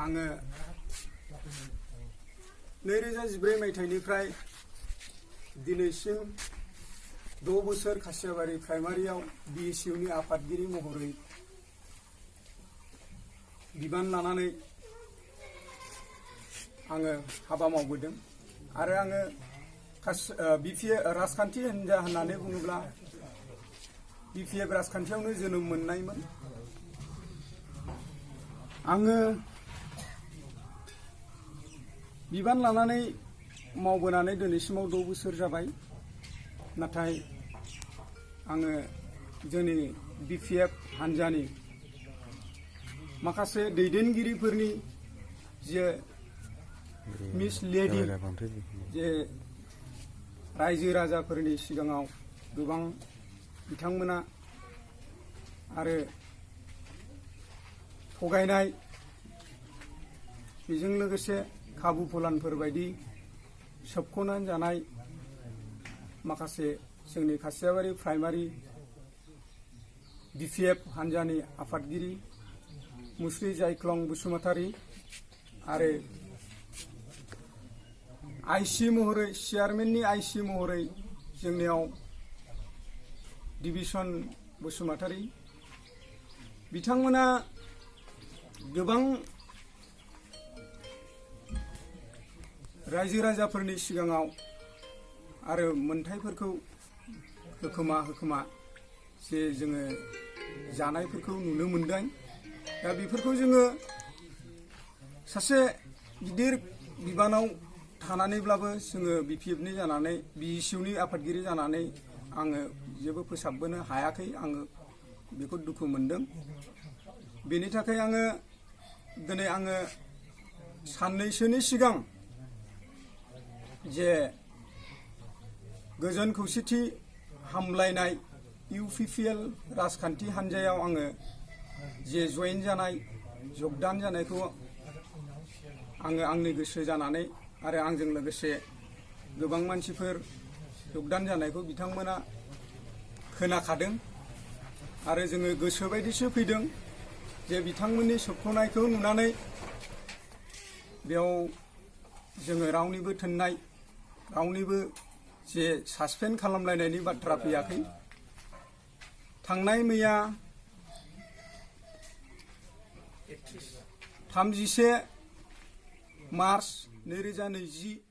आङो 2014 मायथाइनिफ्राय दिनैसिम 6 बोसोर खासियाबारि प्राइमारियाव BSUनि आफादगिरि महरै बिबान लानानै आङो हाबा मावबोदों आरो आङो राजखान्थि हान्जा होननानै बुङोब्ला BPF राजखान्थियावनो जोनोम मोननायमोन। आङो बिबान लानानै मावबोनानै दिनैसिमाव 6 बोसोर जाबाय। नाथाय आङो जोंनि BPF हान्जानि माखासे दैदेनगिरिफोरनि जे मिसलिडिं जे रायजो राजाफोरनि सिगाङाव गोबां बिथांमोना आरो थगायनाय बेजों लोगोसे खाबु फलानफोर बायदि सोबख'नानै जानाय माखासे जोंनि खासियाबारि प्राइमारि BPF हान्जानि आफादगिरि मुस्रि जायख्लं बसुमतारी आरो IC महरै चेयारमेननि IC महरै जोंनियाव डिभिसन बसुमतारी बिथांमोना गोबां रायजो राजाफोरनि सिगाङाव आरो मोनथायफोरखौ होखोमा जे जोङो जानायफोरखौ नुनो मोनदों। दा बेफोरखौ जोङो सासे गिदिर बिबानाव थानानैब्लाबो जोङो BPFनि जानानै BSUनि आफादगिरि जानानै आङो जेबो फोसाबबोनो हायाखै। आङो बेखौ दुखु मोनदों। बेनि थाखाय आङो दिनै साननैसोनि सिगां जे गोजोन खौसेथि हामलायनाय UPPL राजखान्थि हान्जायाव आङो जे जयेन जानाय जगदान जानायखौ आङो आंनि गोसो जानानै आरो आंजों लोगोसे गोबां मानसिफोर जगदान जानायखौ बिथांमोना खोनाखादों आरो जोङो गोसो बायदिसो फैदों। जे बिथांमोननि सोबख'नायखौ नुनानै बेयाव जोङो रावनिबो थोननाय रावनिबो जे सासपेन्ड खालामलायनायनि बाथ्रा फैयाखै। थांनाय मैया 31 मार्च 2020